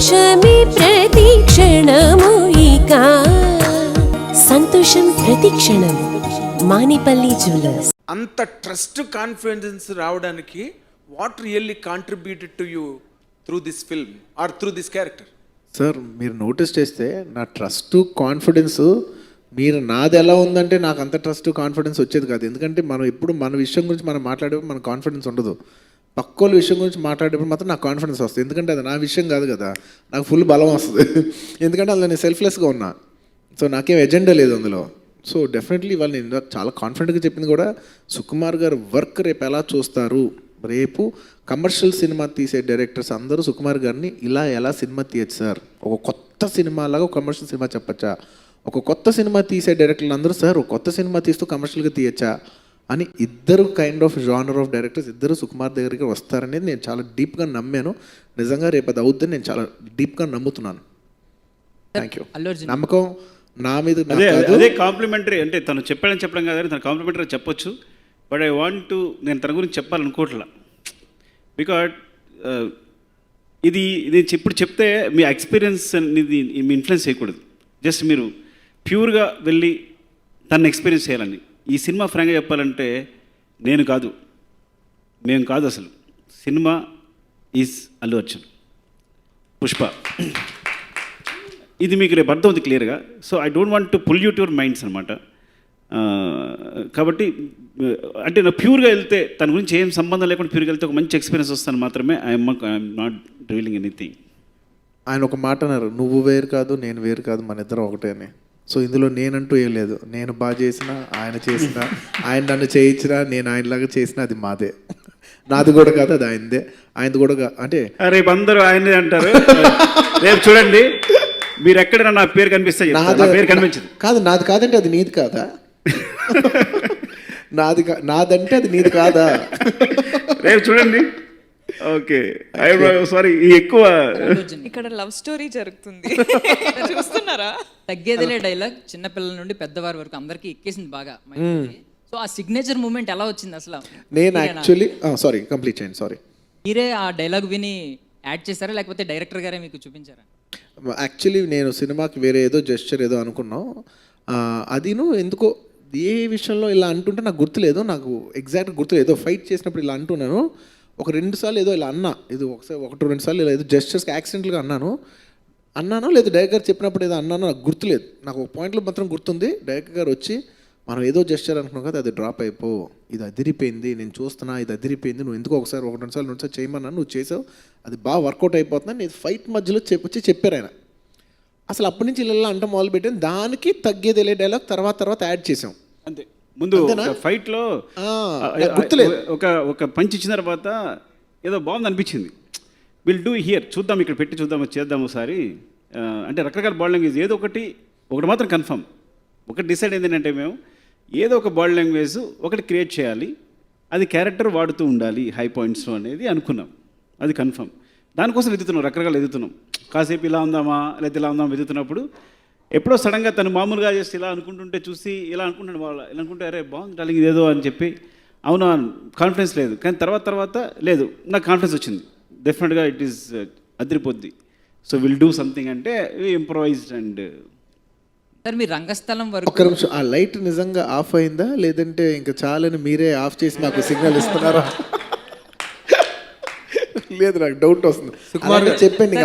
సంతోషమే ప్రతిక్షణము ఇక సంతోషం ప్రతిక్షణం మానిపల్లి జ్యువెలర్స్. అంత ట్రస్ట్ కాన్ఫిడెన్స్ రావడానికి what really contributed to you through this film or through this character? Sir మీరు నోటీస్ చేస్తే నా ట్రస్ట్ కాన్ఫిడెన్స్ మీరు నాది ఎలా ఉందంటే నాకు అంత ట్రస్ట్ కాన్ఫిడెన్స్ వచ్చేది కాదు. ఎందుకంటే మనం ఎప్పుడు మన విషయం గురించి మనం మాట్లాడేప్పుడు మన కాన్ఫిడెన్స్ ఉండదు. పక్కోళ్ళ విషయం గురించి మాట్లాడేప్పుడు మాత్రం నాకు కాన్ఫిడెన్స్ వస్తుంది. ఎందుకంటే అది నా విషయం కాదు కదా, నాకు ఫుల్ బలం వస్తుంది. ఎందుకంటే అందులో నేను సెల్ఫ్లెస్గా ఉన్నా. సో నాకేం ఎజెండా లేదు అందులో. సో డెఫినెట్లీ వాళ్ళు నేను చాలా కాన్ఫిడెంట్గా చెప్పింది కూడా, సుకుమార్ గారు వర్క్ రేపు ఎలా చూస్తారు, రేపు కమర్షియల్ సినిమా తీసే డైరెక్టర్స్ అందరూ సుకుమార్ గారిని ఇలా ఎలా సినిమా తీయచ్చు సార్, ఒక కొత్త సినిమా లాగా ఒక కమర్షియల్ సినిమా చెప్పచ్చా, ఒక కొత్త సినిమా తీసే డైరెక్టర్లు అందరూ సార్ ఒక కొత్త సినిమా తీస్తూ కమర్షియల్గా తీయచ్చా అని ఇద్దరు kind of genre of directors ఇద్దరు సుకుమార్ దగ్గరికి వస్తారనేది నేను చాలా డీప్గా నమ్మాను. నిజంగా రేపు అది అవుద్దని నేను చాలా డీప్గా నమ్ముతున్నాను. Thank you. నమ్మకం నా మీద. అదే కాంప్లిమెంటరీ అంటే తను చెప్పడం కాదు, తను కాంప్లిమెంటరీ చెప్పొచ్చు. బట్ ఐ వాంట్ టు, నేను తన గురించి చెప్పాలనుకోవట్లా. బికాజ్ ఇది ఇప్పుడు చెప్తే మీ ఎక్స్పీరియన్స్ అనేది మీ ఇన్ఫ్లుయెన్స్ చేయకూడదు. జస్ట్ మీరు ప్యూర్గా వెళ్ళి తను ఎక్స్పీరియన్స్ చేయాలని. ఈ సినిమా ఫ్రాంక్గా చెప్పాలంటే మేము కాదు అసలు. Cinema is Allu Arjun, Pushpa. ఇది మీకు రేపు అర్థం ఉంది క్లియర్గా. So I don't want to pull you to your minds అనమాట. కాబట్టి నా ప్యూర్గా వెళ్తే తన గురించి ఏం సంబంధం లేకుండా ప్యూర్గా వెళ్తే ఒక మంచి ఎక్స్పీరియన్స్ వస్తాను మాత్రమే. I'm not revealing anything. ఆయన ఒక మాట అన్నారు, నువ్వు వేరు కాదు నేను వేరు కాదు మన ఇద్దరం ఒకటే అని. సో ఇందులో నేనంటూ ఏం లేదు. నేను బాగా చేసినా ఆయన చేసినా, ఆయన నన్ను చేయించినా నేను ఆయనలాగా చేసినా అది మాదే. నాది కూడా కాదు, అది ఆయనదే. ఆయనది కూడా అంటే రేపు అందరూ ఆయనదే అంటారు. రేపు చూడండి మీరు ఎక్కడైనా నా పేరు కనిపిస్తే పేరు కనిపించదు. కాదు నాది కాదంటే అది నీది కాదా, నాదంటే అది నీది కాదా, రేపు చూడండి. ఓకే సారీ, ఎక్కువ ఇక్కడ లవ్ స్టోరీ జరుగుతుంది చూస్తున్నారా? తగ్గేదిలే డైలాగ్ చిన్నపిల్లల నుండి పెద్దవారి వరకు అందరికి ఎక్కేసింది బాగా. సో ఆ సిగ్నేచర్ మూమెంట్ ఎలా వచ్చింది అసలు? నేను యాక్చువల్లీ సారీ కంప్లీట్ చేయండి. సారీ, మీరే ఆ డైలాగ్ విని యాడ్ చేశారా లేకపోతే డైరెక్టర్ గారే మీకు చూపించారా? యాక్చువల్లీ నేను సినిమాకి వేరే ఏదో జెస్చర్ ఏదో అనుకున్నాం. అదిను ఎందుకో ఏ విషయంలో ఇలా అంటుంటే నాకు గుర్తులేదు, నాకు ఎగ్జాక్ట్గా గుర్తులేదు. ఏదో ఫైట్ చేసినప్పుడు ఇలా అంటున్నాను. ఒక 2 సార్లు ఏదో ఇలా అన్నా, ఇది ఒకసారి 1-2 సార్లు ఇలా ఏదో జెస్చర్స్కి యాక్సిడెంట్గా అన్నానో లేదు డైరెక్టర్ గారు చెప్పినప్పుడు ఏదో అన్నానో నాకు గుర్తులేదు. నాకు ఒక పాయింట్లో మాత్రం గుర్తుంది. డైరెక్టర్ గారు వచ్చి మనం ఏదో జెస్చర్ అనుకున్నాం కదా, అది డ్రాప్ అయిపో, ఇది అదిరిపోయింది, నేను చూస్తున్నా ఇది అదిరిపోయింది, నువ్వు ఎందుకు ఒకసారి 1-2 సార్లు చేయమన్నా, నువ్వు చేసావు, అది బాగా వర్కౌట్ అయిపోతున్నా, నేను ఫైట్ మధ్యలో చెప్పారు ఆయన. అసలు అప్పటి నుంచి ఇలా అంటే మొదలుపెట్టాను. దానికి తగ్గేది డైలాగ్ తర్వాత యాడ్ చేసాం అంతే. ముందు ఫైట్లో గుర్తులేదు, ఒక పంచ్ ఇచ్చిన తర్వాత ఏదో బాగుంది అనిపించింది. విల్ డూ హియర్, చూద్దాం ఇక్కడ పెట్టి చూద్దాం, చేద్దాం ఒకసారి అంటే రకరకాల బాడీ లాంగ్వేజ్ ఏదో ఒకటి మాత్రం కన్ఫర్మ్. ఒకటి డిసైడ్ ఏంటంటే మేము ఏదో ఒక బాడీ లాంగ్వేజ్ ఒకటి క్రియేట్ చేయాలి, అది క్యారెక్టర్ వాడుతూ ఉండాలి హై పాయింట్స్ అనేది అనుకున్నాం. అది కన్ఫర్మ్. దానికోసం వెతుకుతున్నాం, రకరకాలు వెతుకుతున్నాం. కాసేపు ఇలా ఉందామా లేకపోతే ఇలా ఉందామా వెతుకుతున్నప్పుడు ఎప్పుడో సడన్గా తను మామూలుగా చేస్తే ఇలా అనుకుంటుంటే చూసి ఇలా అనుకుంటాను, వాళ్ళు ఇలా అనుకుంటే అరే బాగుంది డార్లింగ్ ఇదేదో అని చెప్పి అవునా కాన్ఫిడెన్స్ లేదు. కానీ తర్వాత లేదు, నాకు కాన్ఫిడెన్స్ వచ్చింది. డెఫినెట్గా ఇట్ ఈస్ అదిరిపోద్ది. సో విల్ డూ సంథింగ్ అంటే ఇంప్రొవైజ్డ్. అండ్ సార్ మీ రంగస్థలం వరకు ఒక్క నిమిషం, ఆ లైట్ నిజంగా ఆఫ్ అయిందా లేదంటే ఇంకా చాలని మీరే ఆఫ్ చేసి నాకు సిగ్నల్ ఇస్తున్నారా? లేదు, నాకు డౌట్ వస్తుంది. సుకుమార్ గారు చెప్పండి.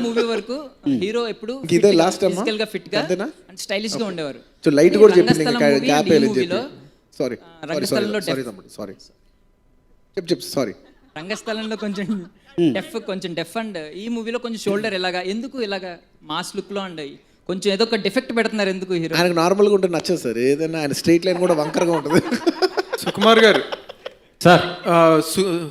మూవీ వరకు హీరో ఎప్పుడు ఇదే లాస్ట్ ఫిజికల్ గా ఫిట్ గా అండ్ స్టైలిష్ గా ఉండేవారు. సో లైట్ కూడా చెప్పింది, గ్యాప్ చెప్పి సారీ రంగస్థలంలో సారీ రంగస్థలంలో కొంచెం డెఫ్ అండ్ ఈ మూవీలో కొంచెం షోల్డర్ ఎందుకు ఇలాగా మాస్ లుక్ లో అండ్ కొంచెం ఏదో ఒక డిఫెక్ట్ పెడుతున్నారు ఎందుకు? హీరో ఆయనకు నార్మల్గా ఉంటే నచ్చదు సార్, ఏదైనా ఆయన స్ట్రైట్ లైన్ కూడా వంకరగా ఉంటుంది. సుకుమార్ గారు సార్,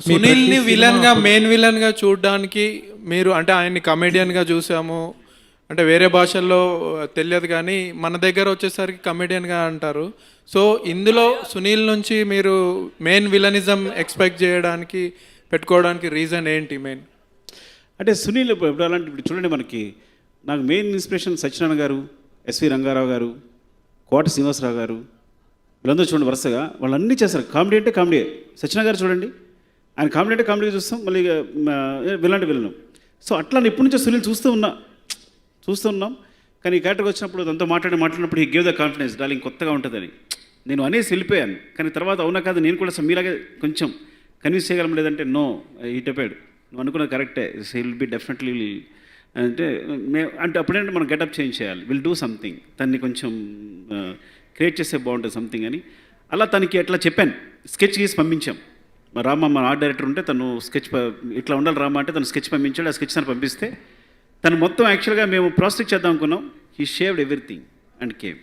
సునీల్ని విలన్గా మెయిన్ విలన్గా చూడడానికి మీరు అంటే ఆయన్ని కమెడియన్గా చూసాము, అంటే వేరే భాషల్లో తెలియదు కానీ మన దగ్గర వచ్చేసరికి కమెడియన్గా అంటారు. సో ఇందులో సునీల్ నుంచి మీరు మెయిన్ విలనిజం ఎక్స్పెక్ట్ చేయడానికి పెట్టుకోవడానికి రీజన్ ఏంటి? మెయిన్ అంటే సునీల్ ఇప్పుడు అలాంటి ఇప్పుడు చూడండి, మనకి నాకు మెయిన్ ఇన్స్పిరేషన్ సత్యనారాయణ గారు, ఎస్వి రంగారావు గారు, కోట శ్రీనివాసరావు గారు, వీళ్ళందరూ చూడండి వరుసగా వాళ్ళు అన్నీ చేస్తారు. కామెడీ అంటే కామెడీ. సత్యనారాయణ గారు చూడండి, ఆయన కామెడీ అంటే కామెడీ చూస్తాం, మళ్ళీ విలన్ అంటే విలను. సో అట్లా ఎప్పటి నుంచో సునీల్ చూస్తున్నాం కానీ ఈ క్యారెక్టర్కి వచ్చినప్పుడు దాంతో మాట్లాడినప్పుడు ఈ గేవ్ ద కాన్ఫిడెన్స్ డార్లింగ్ కొత్తగా ఉంటుందని నేను అనేసి వెళ్ళిపోయాను. కానీ తర్వాత అవునా కాదు నేను కూడా మీలాగే కొంచెం కన్విన్స్ చేయగలం, లేదంటే నో ఈ చెప్పాడు నువ్వు అనుకున్నది కరెక్టే, విల్ బి డెఫినెట్లీ అంటే అంటే అప్పుడేంటే మనం గెటప్ చేంజ్ చేయాలి, విల్ డూ సంథింగ్, తన్ని కొంచెం క్రియేట్ చేస్తే బాగుంటుంది సంథింగ్ అని. అలా తనకి అట్లా చెప్పాను, స్కెచ్ గీసి పంపించాం. మా రామ మా ఆర్ట్ డైరెక్టర్ ఉంటే తను స్కెచ్ ఇట్లా ఉండాలి రామ అంటే తను స్కెచ్ పంపించాడు. ఆ స్కెచ్ తను పంపిస్తే తను మొత్తం యాక్చువల్గా మేము ప్రాసెస్ చేద్దాం అనుకున్నాం. He shaved everything and came.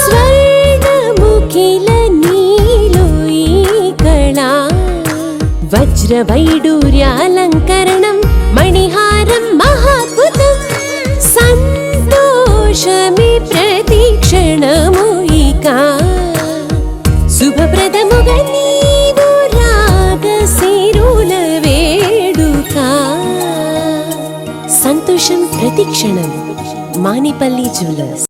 స్వర్ణముఖిల నీలో ఈ కళా వజ్రవైడూర్యాలంకరణం మణిహారం మహాద్భుతం సంతోషమి ప్రతిక్షణము ఇక శుభప్రదముగా నీవు రాగసిరుల వేడుక సంతోషం ప్రతిక్షణం మానిపల్లి జ్యువెలర్స్.